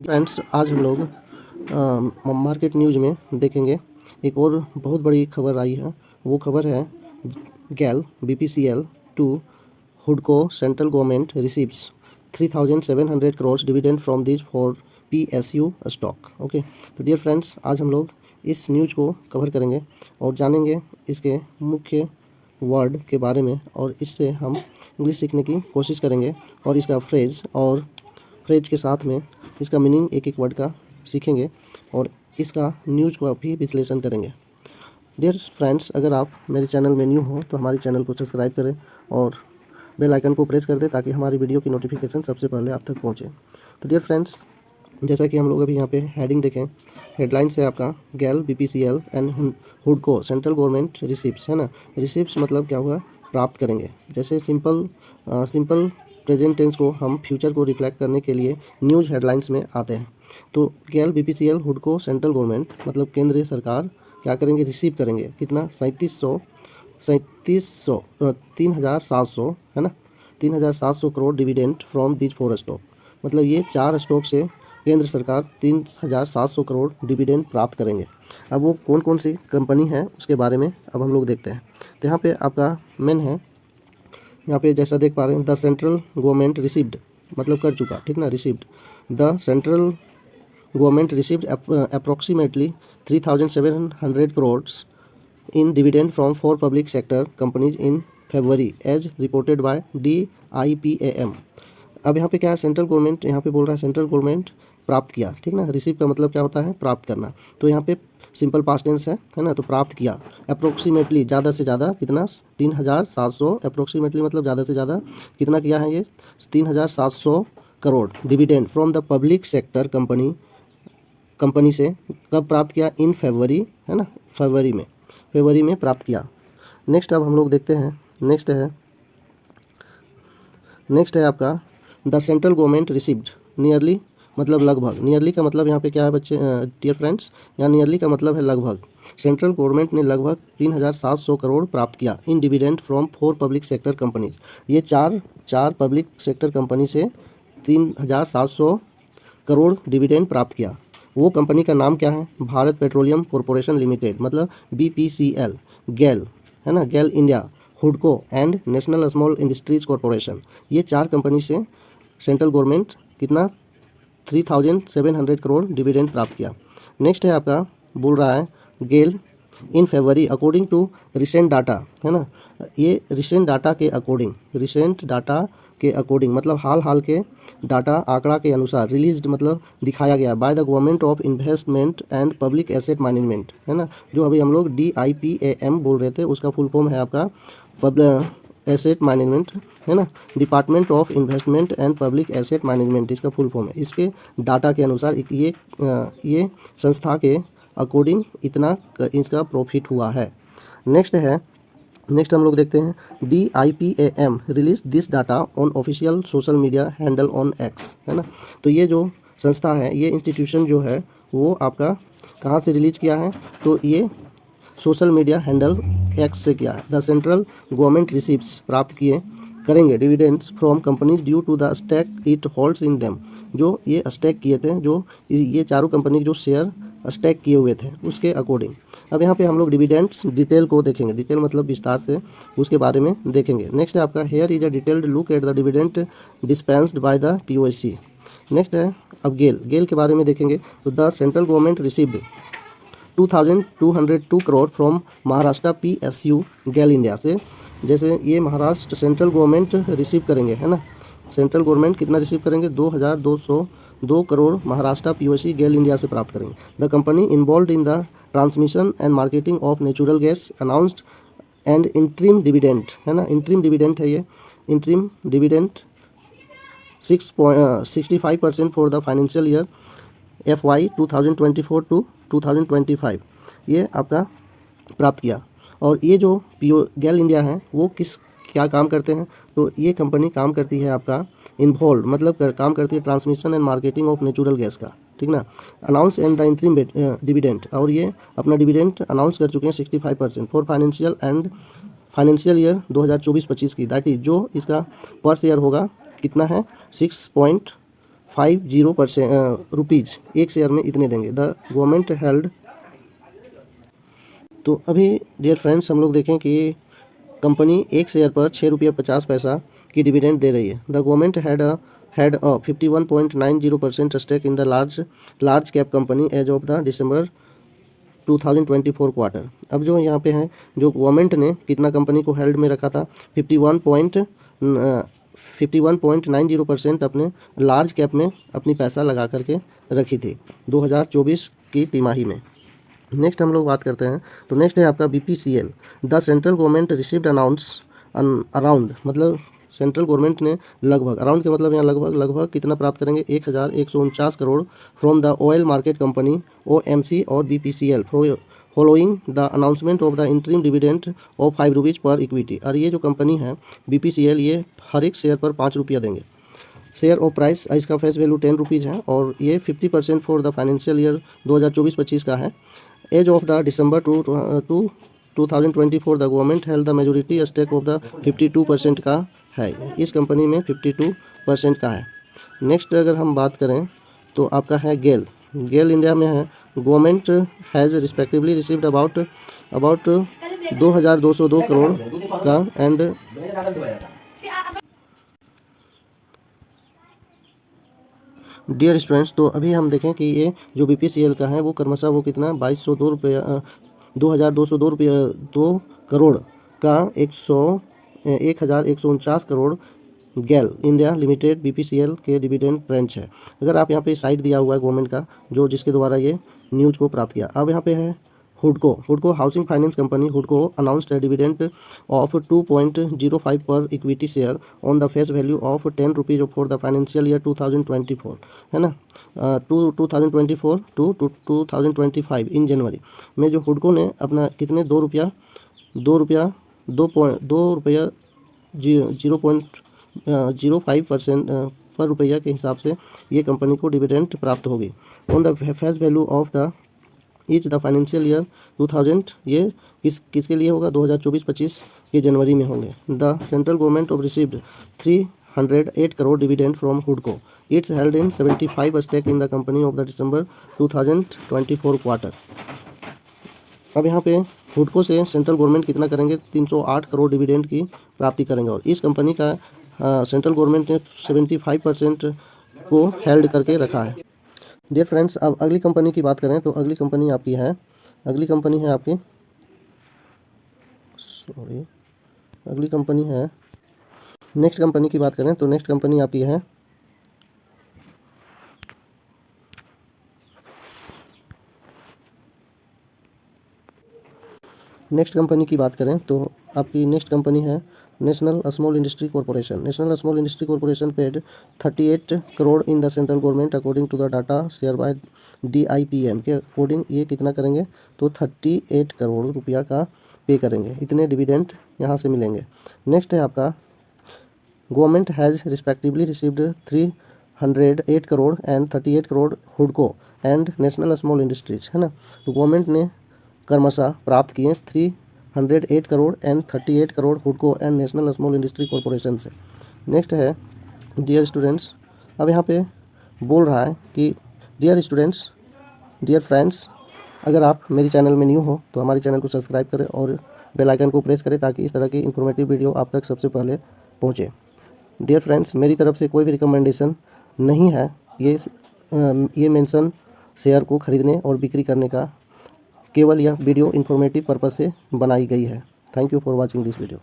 Friends, आज हम लोग मार्केट न्यूज़ में देखेंगे एक और बहुत बड़ी खबर आई है। वो खबर है गैल BPCL टू हुडको central government receives 3,700 crore dividend from this four PSU stock. Okay, तो डियर फ्रेंड्स, आज हम लोग इस न्यूज़ को कवर करेंगे और जानेंगे इसके मुख्य वर्ड के बारे में, और इससे हम इंग्लिश सीखने की कोशिश करेंगे और इसका फ्रेज के साथ में इसका मीनिंग एक एक वर्ड का सीखेंगे और इसका न्यूज़ को भी विश्लेषण करेंगे। डियर फ्रेंड्स, अगर आप मेरे चैनल में न्यू हो तो हमारे चैनल को सब्सक्राइब करें और बेल आइकन को प्रेस कर दें ताकि हमारी वीडियो की नोटिफिकेशन सबसे पहले आप तक पहुंचे। तो डियर फ्रेंड्स, जैसा कि हम लोग अभी यहाँ पे हेडिंग देखें, हेडलाइंस है आपका गैल BPCL एंड हुडको सेंट्रल गवर्नमेंट रिसीव्स, है ना। रिसीव्स मतलब क्या हुआ, प्राप्त करेंगे। जैसे सिंपल प्रेजेंट टेंस को हम फ्यूचर को रिफ्लेक्ट करने के लिए न्यूज़ हेडलाइंस में आते हैं। तो गैल BPCL हुडको सेंट्रल गवर्नमेंट मतलब केंद्रीय सरकार क्या करेंगे, रिसीव करेंगे कितना, 3,700, है ना, 3,700 crore dividend from these 4 stock. मतलब ये 4 स्टॉक से केंद्र सरकार 3,700 करोड़ डिविडेंड प्राप्त करेंगे। अब वो कौन कौन सी कंपनी है उसके बारे में अब हम लोग देखते हैं। तो यहाँ पे आपका मेन है, यहाँ पे जैसा देख पा रहे हैं, द सेंट्रल गवर्नमेंट रिसीव्ड मतलब कर चुका, ठीक ना, received. The central government received approximately 3,700 crore in dividend from 4 public sector companies in February as reported by DIPAM। अब यहाँ पे क्या है, सेंट्रल गवर्नमेंट, यहाँ पे बोल रहा है सेंट्रल गवर्नमेंट प्राप्त किया, ठीक ना। रिसीव का मतलब क्या होता है, प्राप्त करना। तो यहाँ पे सिंपल पास्ट टेंस है ना, तो प्राप्त किया। अप्रोक्सीमेटली ज़्यादा से ज़्यादा कितना, 3,700। अप्रोक्सीमेटली मतलब ज़्यादा से ज़्यादा कितना किया है, ये 3,700 crore dividend from the public sector company से कब प्राप्त किया, इन फरवरी, है ना, फरवरी में प्राप्त किया। नेक्स्ट अब हम लोग देखते हैं, नेक्स्ट है आपका the central government received nearly मतलब लगभग। नियरली का मतलब यहाँ पे क्या है बच्चे, डियर फ्रेंड्स, यहाँ नियरली का मतलब है लगभग। सेंट्रल गवर्नमेंट ने लगभग 3,700 करोड़ प्राप्त किया in dividend from 4 public sector companies. ये चार पब्लिक सेक्टर कंपनी से 3,700 करोड़ डिविडेंड प्राप्त किया। वो कंपनी का नाम क्या है, भारत पेट्रोलियम कॉरपोरेशन लिमिटेड मतलब BPCL, गैल, है ना, गैल इंडिया, हुडको and national small industries corporation. ये 4 कंपनी से सेंट्रल गवर्नमेंट कितना, 3,700 करोड़ डिविडेंड प्राप्त किया। नेक्स्ट है आपका, बोल रहा है गेल इन फरवरी अकॉर्डिंग टू रिसेंट डाटा, है ना। ये रिसेंट डाटा के अकॉर्डिंग मतलब हाल के डाटा आंकड़ा के अनुसार, रिलीज्ड मतलब दिखाया गया, by the government of investment and public asset management, है ना। जो अभी हम लोग DIPAM बोल रहे थे उसका फुल फॉर्म है आपका एसेट मैनेजमेंट, है ना, department of investment and public asset management, इसका फुल फॉर्म है। इसके डाटा के अनुसार ये संस्था के अकॉर्डिंग इतना इसका प्रॉफिट हुआ है। नेक्स्ट हम लोग देखते हैं, DIPAM release this data on official social media handle on X, है ना। तो ये जो संस्था है, ये इंस्टीट्यूशन जो है वो आपका कहाँ से रिलीज किया है, तो ये सोशल मीडिया हैंडल X से किया है। द सेंट्रल गवर्नमेंट रिसीव्स प्राप्त करेंगे dividends from companies due to the stake it holds in them. जो ये स्टैक किए थे, जो ये चारों कंपनी जो शेयर स्टैक किए हुए थे उसके अकॉर्डिंग। अब यहाँ पे हम लोग डिविडेंड्स डिटेल को देखेंगे, डिटेल मतलब विस्तार से उसके बारे में देखेंगे। नेक्स्ट है आपका, here is a detailed look at the dividend dispensed by the POC। Next है अब गेल के बारे में देखेंगे। तो the central government received 2,202 crore from Maharashtra PSU गैल इंडिया से। जैसे ये महाराष्ट्र सेंट्रल गवर्नमेंट रिसीव करेंगे, है ना, सेंट्रल गवर्नमेंट कितना रिसीव करेंगे, 2,202 करोड़ महाराष्ट्र POC गैल इंडिया से प्राप्त करेंगे। The company involve in the transmission and marketing of natural gas announced and interim dividend, है ना, इंट्रीम डिविडेंड है ये, interim dividend 65% for the financial year FY 2024 to 2025 ये आपका प्राप्त किया। और ये जो गैल इंडिया है वो क्या काम करते हैं, तो ये कंपनी काम करती है आपका इन्वॉल्व मतलब काम करती है transmission and marketing of natural gas का, ठीक ना। Announce and the interim dividend, और ये अपना डिविडेंड अनाउंस कर चुके हैं 65% फॉर फाइनेंशियल ईयर 2024-25 की, दैट इज जो इसका पर शेयर होगा कितना है, 50% रुपीज़, एक शेयर में इतने देंगे। The government held. तो अभी डियर फ्रेंड्स हम लोग देखें कि कंपनी एक शेयर पर 6 रुपया 50 पैसा की डिविडेंड दे रही है। The government had a 51.90% stake in the large cap company as of the December 2024 quarter. अब जो यहाँ पे है, जो गवर्नमेंट ने कितना कंपनी को हेल्ड में रखा था, 51.90% अपने लार्ज कैप में अपनी पैसा लगा करके रखी थी 2024 की तिमाही में। नेक्स्ट हम लोग बात करते हैं, तो नेक्स्ट है आपका BPCL। The central government received around, मतलब सेंट्रल गवर्नमेंट ने लगभग, अराउंड के मतलब यहाँ लगभग कितना प्राप्त करेंगे, 1149 crore from the oil market company OMC और BPCL following the announcement of the interim dividend of 5 rupees पर इक्विटी। और ये जो कंपनी है BPCL, ये हर एक शेयर पर 5 रुपया देंगे। शेयर ऑफ प्राइस, इसका फेस वैल्यू 10 रुपीज़ है और ये 50% फॉर द फाइनेंशियल ईयर 2024-25 का है। As of the December 2024 the government held the majority stake of the 52% का है, इस कंपनी में 52% का है। नेक्स्ट अगर हम बात करें तो आपका है गेल इंडिया में है। Government has respectively received about 2202 crore का एंड डियर स्टूडेंट्स, तो अभी हम देखें कि ये जो BPCL का है वो क्रमशः वो कितना 2 करोड़ का 1149 करोड़ गेल इंडिया लिमिटेड BPCL के डिविडेंड ब्रांच है। अगर आप यहाँ पे साइट दिया हुआ है गवर्नमेंट का, जो जिसके द्वारा ये न्यूज़ को प्राप्त किया। अब यहाँ पे है हुडको हाउसिंग फाइनेंस कंपनी। हुडको announced dividend of 2.05 per equity share on the face value of 10 rupees for the financial year 2024, है ना, 2024 टू 2025 इन जनवरी में जो हुडको ने अपना कितने 0.05% पर रुपया के हिसाब से ये कंपनी को डिविडेंड प्राप्त होगी on the face value of the each the financial year 2000। ये किसके लिए होगा, 2024-25 के जनवरी में होंगे। The central government of received 308 crore dividend from हुडको। It's held in 75 stake in the company of the December 2024 quarter. अब यहाँ पे हुडको से सेंट्रल गवर्नमेंट कितना करेंगे, 308 करोड़ डिविडेंड की प्राप्ति करेंगे और इस कंपनी का सेंट्रल गवर्नमेंट ने 75% को हेल्ड करके रखा है। डियर फ्रेंड्स, अब अगली कंपनी की बात करें तो अगली कंपनी है आपकी नेक्स्ट कंपनी की बात करें तो नेक्स्ट कंपनी आपकी है नेक्स्ट कंपनी की बात करें तो आपकी नेक्स्ट कंपनी है national small industry corporation. National small industry corporation paid 38 crore in the central government according to the data share by DIPM के अकॉर्डिंग ये कितना करेंगे, तो 38 करोड़ रुपया का पे करेंगे, इतने डिविडेंड यहाँ से मिलेंगे। नेक्स्ट है आपका government has respectively received 308 crore and 38 crore हुडको एंड नेशनल स्मॉल इंडस्ट्रीज, है ना। तो गवर्नमेंट ने क्रमशः प्राप्त किए 308 करोड़ एंड 38 करोड़ हुडको and national small industry corporation से। नेक्स्ट है डियर स्टूडेंट्स, अब यहाँ पे बोल रहा है कि डियर स्टूडेंट्स, डियर फ्रेंड्स, अगर आप मेरी चैनल में न्यू हो तो हमारे चैनल को सब्सक्राइब करें और बेल आइकन को प्रेस करें ताकि इस तरह की इन्फॉर्मेटिव वीडियो आप तक सबसे पहले पहुँचे। डियर फ्रेंड्स, मेरी तरफ से कोई भी रिकमेंडेशन नहीं है ये मेंशन शेयर को खरीदने और बिक्री करने का, केवल यह वीडियो इन्फॉर्मेटिव पर्पस से बनाई गई है। Thank you for watching this video.